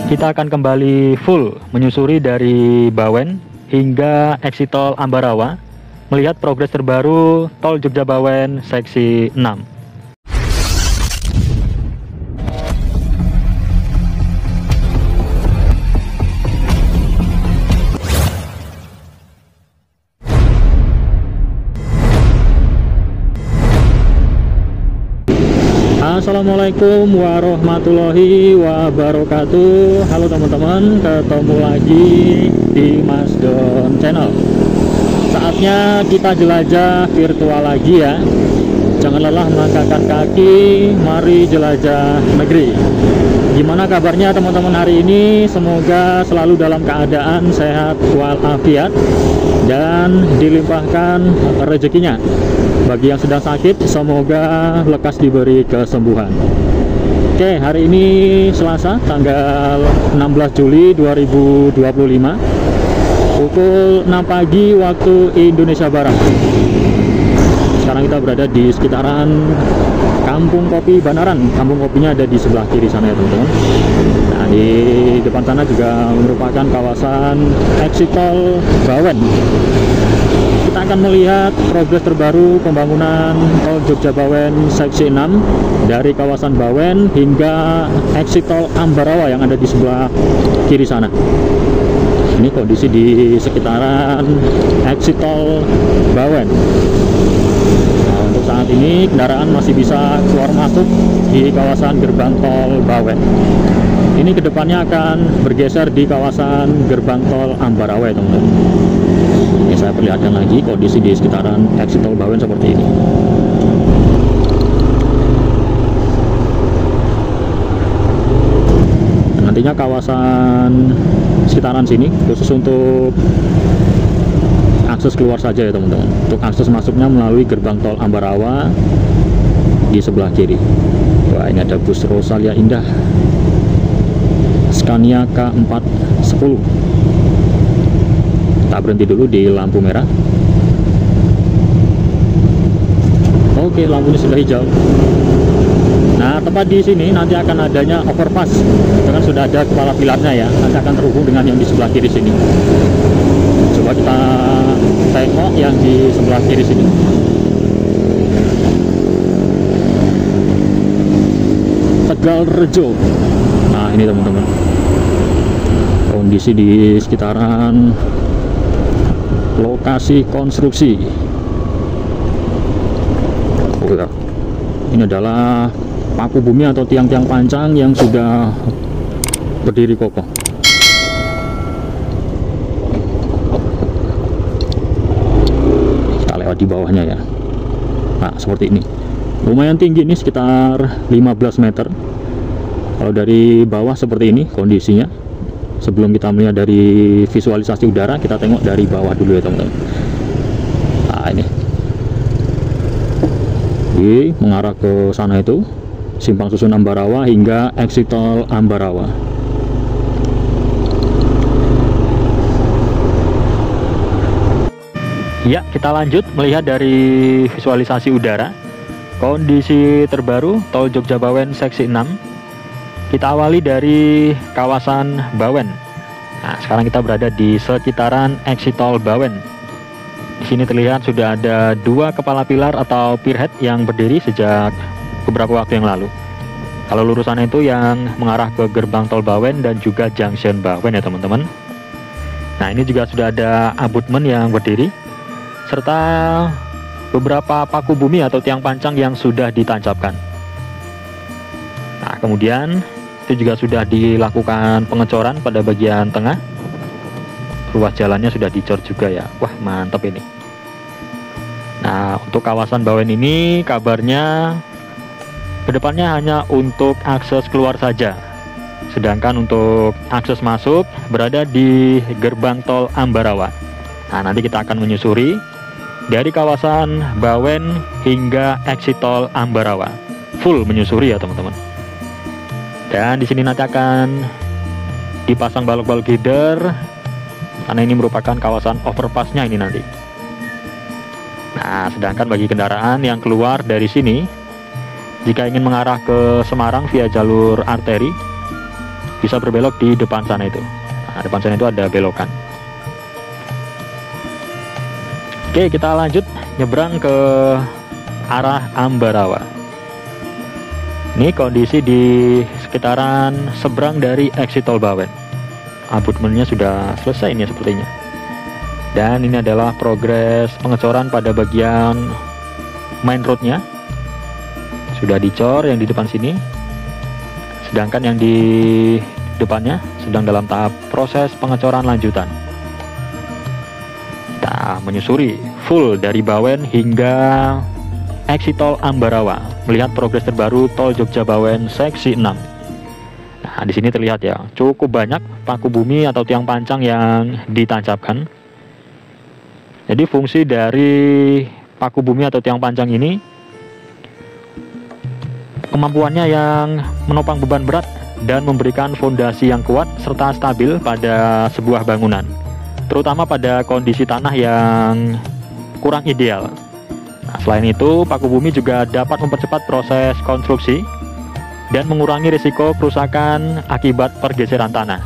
Kita akan kembali full menyusuri dari Bawen hingga exit tol Ambarawa, melihat progres terbaru tol Jogja Bawen seksi 6. Assalamualaikum warahmatullahi wabarakatuh. Halo teman-teman, ketemu lagi di Mas Don Channel. Saatnya kita jelajah virtual lagi ya. Jangan lelah melangkahkan kaki, mari jelajah negeri. Gimana kabarnya teman-teman hari ini? Semoga selalu dalam keadaan sehat walafiat dan dilimpahkan rezekinya. Bagi yang sedang sakit, semoga lekas diberi kesembuhan. Oke, hari ini Selasa, tanggal 16 Juli 2025, pukul 6 pagi waktu Indonesia Barat. Sekarang kita berada di sekitaran Kampung Kopi Banaran. Kampung kopinya ada di sebelah kiri sana ya teman-teman. Nah, di depan sana juga merupakan kawasan exit tol Bawen. Kita akan melihat progres terbaru pembangunan tol Jogja Bawen seksi 6 dari kawasan Bawen hingga exit tol Ambarawa yang ada di sebelah kiri sana. Ini kondisi di sekitaran exit tol Bawen. Nah, untuk saat ini kendaraan masih bisa keluar masuk di kawasan gerbang tol Bawen. Ini kedepannya akan bergeser di kawasan gerbang tol Ambarawa ya teman-teman. Ini saya perlihatkan lagi kondisi di sekitaran exit tol Bawen seperti ini. Nantinya kawasan sekitaran sini khusus untuk akses keluar saja ya teman-teman. Untuk akses masuknya melalui gerbang tol Ambarawa di sebelah kiri. Wah, ini ada bus Rosalia Indah Scania K410. Kita berhenti dulu di lampu merah. Oke, lampunya sudah hijau. Nah, tepat di sini nanti akan adanya overpass. Dengan sudah ada kepala pilarnya ya. Nanti akan terhubung dengan yang di sebelah kiri sini. Coba kita tengok yang di sebelah kiri sini. Tegalrejo. Nah, ini teman-teman. Kondisi di sekitaran lokasi konstruksi. Oh ya, ini adalah paku bumi atau tiang-tiang pancang yang sudah berdiri kokoh. Kita lewat di bawahnya ya. Nah, seperti ini. Lumayan tinggi nih, sekitar 15 meter. Kalau dari bawah seperti ini kondisinya. Sebelum kita melihat dari visualisasi udara, kita tengok dari bawah dulu ya teman-teman. Nah, ini mengarah ke sana itu simpang susun Ambarawa hingga exit tol Ambarawa. Ya, kita lanjut melihat dari visualisasi udara kondisi terbaru tol Jogja Bawen seksi 6. Kita awali dari kawasan Bawen. Nah, sekarang kita berada di sekitaran exit tol Bawen. Di sini terlihat sudah ada dua kepala pilar atau pierhead yang berdiri sejak beberapa waktu yang lalu. Kalau lurusan itu yang mengarah ke gerbang tol Bawen dan juga junction Bawen ya teman-teman. Nah, ini juga sudah ada abutmen yang berdiri serta beberapa paku bumi atau tiang pancang yang sudah ditancapkan. Nah, kemudian itu juga sudah dilakukan pengecoran pada bagian tengah. Ruas jalannya sudah dicor juga ya. Wah, mantap ini. Nah, untuk kawasan Bawen ini kabarnya kedepannya hanya untuk akses keluar saja. Sedangkan untuk akses masuk berada di gerbang tol Ambarawa. Nah, nanti kita akan menyusuri dari kawasan Bawen hingga exit tol Ambarawa. Full menyusuri ya teman-teman. Dan di sini nanti akan dipasang balok-balok header karena ini merupakan kawasan overpassnya ini nanti. Nah, sedangkan bagi kendaraan yang keluar dari sini jika ingin mengarah ke Semarang via jalur arteri, bisa berbelok di depan sana itu. Nah, depan sana itu ada belokan. Oke, kita lanjut nyebrang ke arah Ambarawa. Ini kondisi di sekitaran seberang dari exit tol Bawen. Abutmennya sudah selesai ini sepertinya. Dan ini adalah progres pengecoran pada bagian main roadnya. Sudah dicor yang di depan sini. Sedangkan yang di depannya sedang dalam tahap proses pengecoran lanjutan. Kita menyusuri full dari Bawen hingga exit tol Ambarawa, melihat progres terbaru tol Jogja Bawen seksi 6. Nah, di sini terlihat ya, cukup banyak paku bumi atau tiang pancang yang ditancapkan. Jadi fungsi dari paku bumi atau tiang pancang ini, kemampuannya yang menopang beban berat dan memberikan fondasi yang kuat serta stabil pada sebuah bangunan, terutama pada kondisi tanah yang kurang ideal. Nah, selain itu, paku bumi juga dapat mempercepat proses konstruksi dan mengurangi risiko kerusakan akibat pergeseran tanah.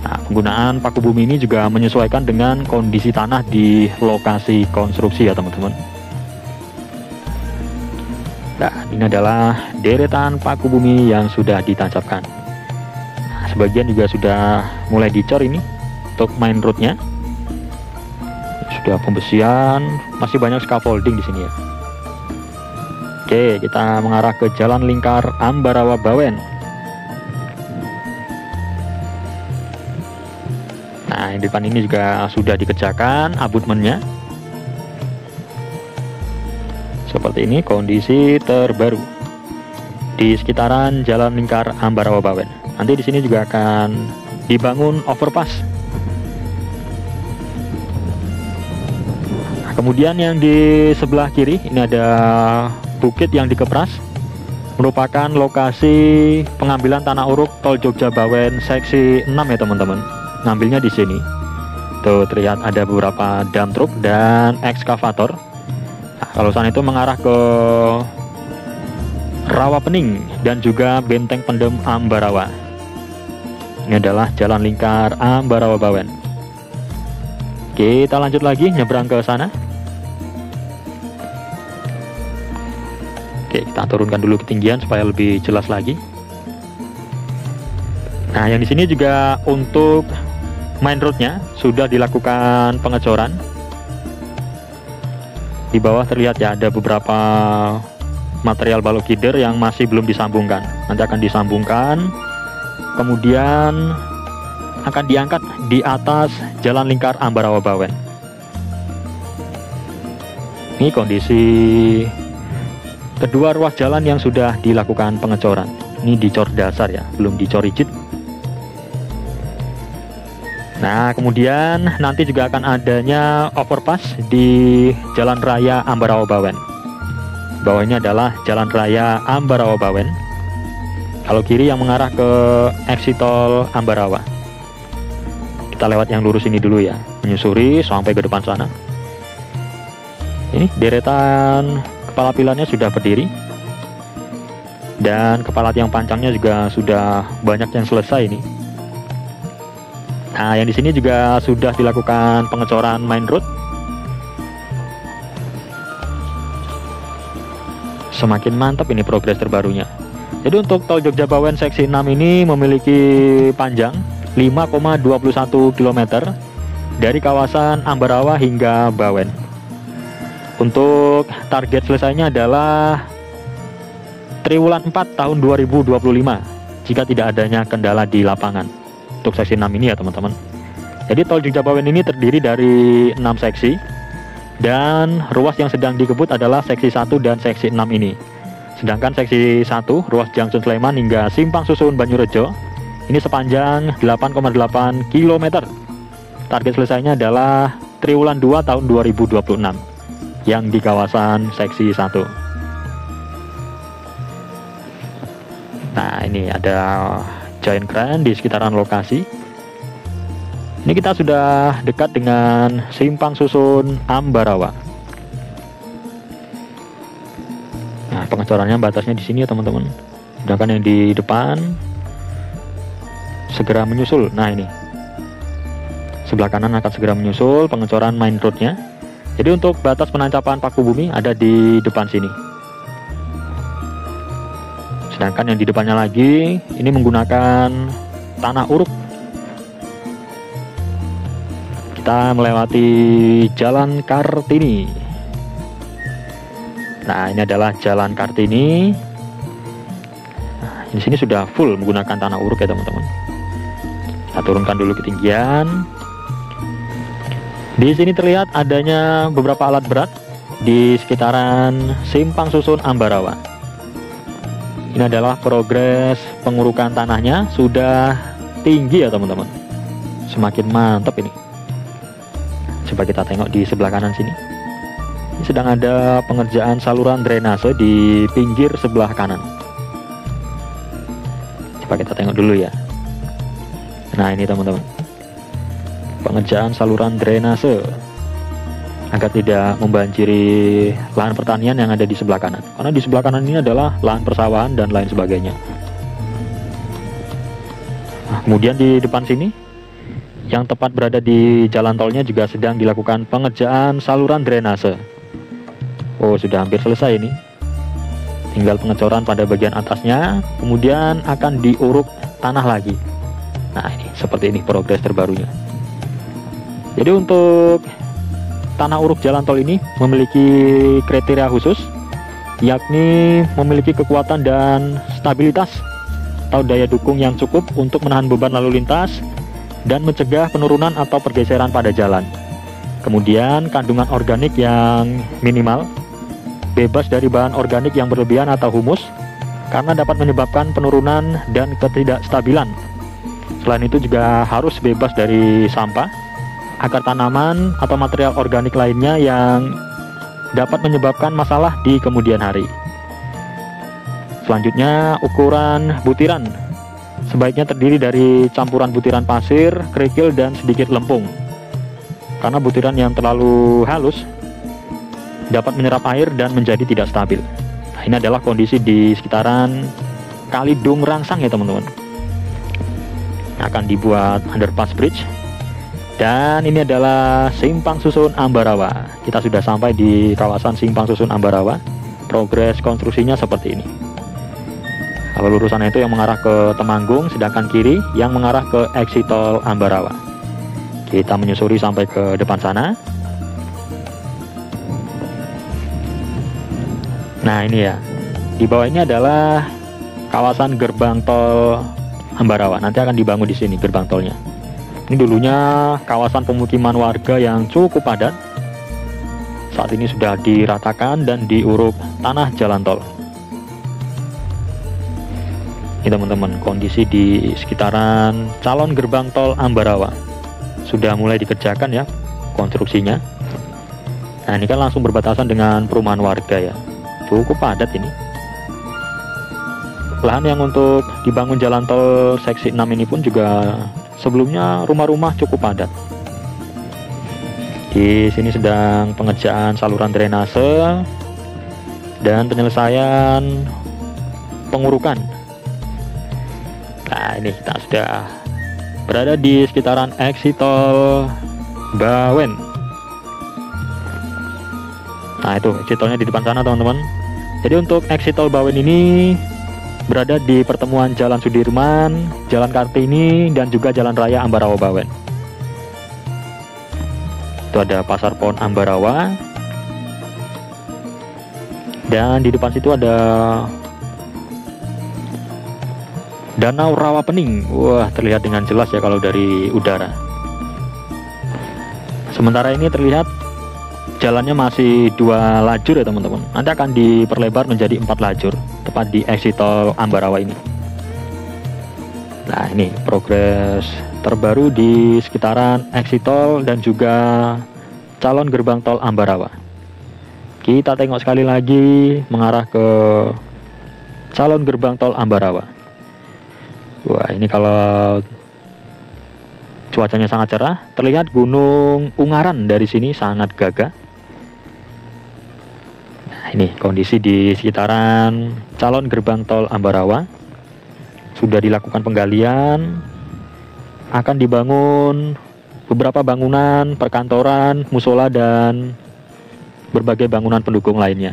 Nah, penggunaan paku bumi ini juga menyesuaikan dengan kondisi tanah di lokasi konstruksi ya teman-teman. Nah, ini adalah deretan paku bumi yang sudah ditancapkan. Nah, sebagian juga sudah mulai dicor ini untuk main roadnya. Sudah pembesian, masih banyak scaffolding di sini ya. Oke, kita mengarah ke jalan lingkar Ambarawa Bawen. Nah, yang di depan ini juga sudah dikerjakan abutmennya. Seperti ini kondisi terbaru di sekitaran jalan lingkar Ambarawa Bawen. Nanti di sini juga akan dibangun overpass. Nah, kemudian yang di sebelah kiri ini ada bukit yang dikepras, merupakan lokasi pengambilan tanah uruk tol Jogja Bawen seksi 6 ya teman-teman. Ngambilnya di sini. Tuh terlihat ada beberapa dump truck dan ekskavator. Nah, kalau sana itu mengarah ke Rawa Pening dan juga Benteng Pendem Ambarawa. Ini adalah jalan lingkar Ambarawa Bawen. Kita lanjut lagi nyebrang ke sana. Oke, kita turunkan dulu ketinggian supaya lebih jelas lagi. Nah, yang di sini juga untuk main roadnya sudah dilakukan pengecoran. Di bawah terlihat ya ada beberapa material balok gider yang masih belum disambungkan. Nanti akan disambungkan, kemudian akan diangkat di atas jalan lingkar Ambarawa Bawen. Ini kondisi kedua ruas jalan yang sudah dilakukan pengecoran. Ini dicor dasar ya, belum dicor rigid. Nah, kemudian nanti juga akan adanya overpass di Jalan Raya Ambarawa Bawen. Bawah ini adalah Jalan Raya Ambarawa Bawen. Kalau kiri yang mengarah ke exit tol Ambarawa. Kita lewat yang lurus ini dulu ya, menyusuri sampai ke depan sana. Ini deretan kepala pilarnya sudah berdiri, dan kepala tiang pancangnya juga sudah banyak yang selesai ini. Nah, yang di sini juga sudah dilakukan pengecoran main road. Semakin mantap ini progres terbarunya. Jadi untuk tol Jogja Bawen seksi 6 ini memiliki panjang 5,21 km dari kawasan Ambarawa hingga Bawen. Untuk target selesainya adalah triwulan 4 tahun 2025 jika tidak adanya kendala di lapangan. Untuk seksi 6 ini ya teman-teman. Jadi tol Jogja Bawen ini terdiri dari 6 seksi, dan ruas yang sedang dikebut adalah seksi 1 dan seksi 6 ini. Sedangkan seksi 1 ruas Junction Sleman hingga Simpang Susun Banyurejo ini sepanjang 8,8 km. Target selesainya adalah triwulan 2 tahun 2026 yang di kawasan seksi 1. Nah, ini ada giant crane di sekitaran lokasi. Ini kita sudah dekat dengan Simpang Susun Ambarawa. Nah, pengecorannya batasnya di sini ya teman-teman. Sedangkan yang di depan segera menyusul. Nah ini sebelah kanan akan segera menyusul pengecoran main roadnya. Jadi untuk batas penancapan paku bumi ada di depan sini. Sedangkan yang di depannya lagi ini menggunakan tanah uruk. Kita melewati Jalan Kartini. Nah, ini adalah Jalan Kartini. Nah, di sini sudah full menggunakan tanah uruk ya teman-teman. Kita turunkan dulu ketinggian. Di sini terlihat adanya beberapa alat berat di sekitaran Simpang Susun Ambarawa. Ini adalah progres pengurukan tanahnya, sudah tinggi ya teman-teman. Semakin mantap ini. Coba kita tengok di sebelah kanan sini. Ini sedang ada pengerjaan saluran drainase di pinggir sebelah kanan. Coba kita tengok dulu ya. Nah ini teman-teman, pengerjaan saluran drainase agar tidak membanjiri lahan pertanian yang ada di sebelah kanan. Karena di sebelah kanan ini adalah lahan persawahan dan lain sebagainya. Nah, kemudian di depan sini yang tepat berada di jalan tolnya juga sedang dilakukan pengerjaan saluran drainase. Oh, sudah hampir selesai ini. Tinggal pengecoran pada bagian atasnya, kemudian akan diuruk tanah lagi. Nah, ini seperti ini progres terbarunya. Jadi untuk tanah uruk jalan tol ini memiliki kriteria khusus, yakni memiliki kekuatan dan stabilitas atau daya dukung yang cukup untuk menahan beban lalu lintas dan mencegah penurunan atau pergeseran pada jalan. Kemudian kandungan organik yang minimal, bebas dari bahan organik yang berlebihan atau humus, karena dapat menyebabkan penurunan dan ketidakstabilan. Selain itu juga harus bebas dari sampah, akar tanaman atau material organik lainnya yang dapat menyebabkan masalah di kemudian hari. Selanjutnya ukuran butiran sebaiknya terdiri dari campuran butiran pasir, kerikil, dan sedikit lempung. Karena butiran yang terlalu halus dapat menyerap air dan menjadi tidak stabil. Nah, ini adalah kondisi di sekitaran Kali Dung Rangsang ya teman-teman. Akan dibuat underpass bridge. Dan ini adalah Simpang Susun Ambarawa. Kita sudah sampai di kawasan Simpang Susun Ambarawa. Progres konstruksinya seperti ini. Kalau lurusan itu yang mengarah ke Temanggung, sedangkan kiri yang mengarah ke exit tol Ambarawa. Kita menyusuri sampai ke depan sana. Nah ini ya, di bawah ini adalah kawasan gerbang tol Ambarawa. Nanti akan dibangun di sini gerbang tolnya. Ini dulunya kawasan pemukiman warga yang cukup padat. Saat ini sudah diratakan dan diuruk tanah jalan tol. Ini teman-teman, kondisi di sekitaran calon gerbang tol Ambarawa sudah mulai dikerjakan ya konstruksinya. Nah ini kan langsung berbatasan dengan perumahan warga ya, cukup padat ini. Lahan yang untuk dibangun jalan tol seksi 6 ini pun juga sebelumnya rumah-rumah cukup padat. Di sini sedang pengerjaan saluran drainase dan penyelesaian pengurukan. Nah ini kita sudah berada di sekitaran exit tol Bawen. Nah itu exit tolnya di depan sana teman-teman. Jadi untuk exit tol Bawen ini berada di pertemuan Jalan Sudirman, Jalan Kartini, dan juga Jalan Raya Ambarawa Bawen. Itu ada Pasar Pohon Ambarawa. Dan di depan situ ada Danau Rawapening. Wah, terlihat dengan jelas ya kalau dari udara. Sementara ini terlihat jalannya masih 2 lajur ya teman-teman. Nanti akan diperlebar menjadi 4 lajur tepat di exit tol Ambarawa ini. Nah ini progres terbaru di sekitaran exit tol dan juga calon gerbang tol Ambarawa. Kita tengok sekali lagi mengarah ke calon gerbang tol Ambarawa. Wah ini kalau cuacanya sangat cerah, terlihat Gunung Ungaran dari sini sangat gagah. Nah ini kondisi di sekitaran calon gerbang tol Ambarawa. Sudah dilakukan penggalian akan dibangun beberapa bangunan perkantoran, musola, dan berbagai bangunan pendukung lainnya.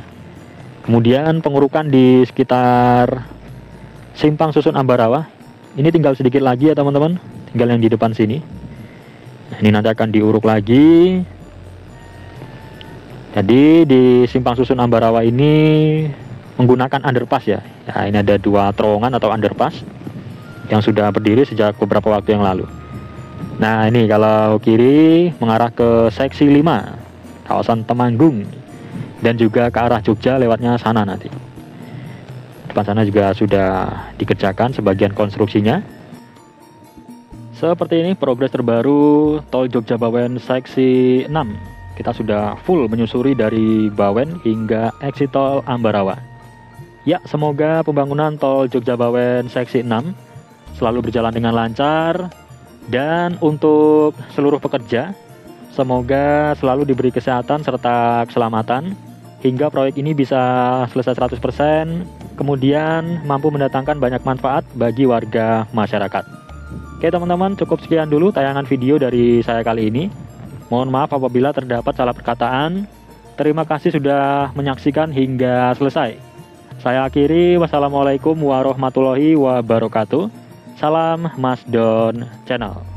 Kemudian pengurukan di sekitar Simpang Susun Ambarawa ini tinggal sedikit lagi ya teman-teman, tinggal yang di depan sini. Nah, ini nanti akan diuruk lagi. Jadi di Simpang Susun Ambarawa ini menggunakan underpass ya. Ini ada 2 terowongan atau underpass yang sudah berdiri sejak beberapa waktu yang lalu. Nah, ini kalau kiri mengarah ke seksi 5 kawasan Temanggung, dan juga ke arah Jogja lewatnya sana nanti. Depan sana juga sudah dikerjakan sebagian konstruksinya. Seperti ini progres terbaru tol Jogja Bawen seksi 6. Kita sudah full menyusuri dari Bawen hingga exit tol Ambarawa. Ya, semoga pembangunan tol Jogja Bawen seksi 6 selalu berjalan dengan lancar. Dan untuk seluruh pekerja, semoga selalu diberi kesehatan serta keselamatan hingga proyek ini bisa selesai 100%, kemudian mampu mendatangkan banyak manfaat bagi warga masyarakat. Oke teman-teman, cukup sekian dulu tayangan video dari saya kali ini. Mohon maaf apabila terdapat salah perkataan. Terima kasih sudah menyaksikan hingga selesai. Saya akhiri, wassalamualaikum warahmatullahi wabarakatuh. Salam Mas Don Channel.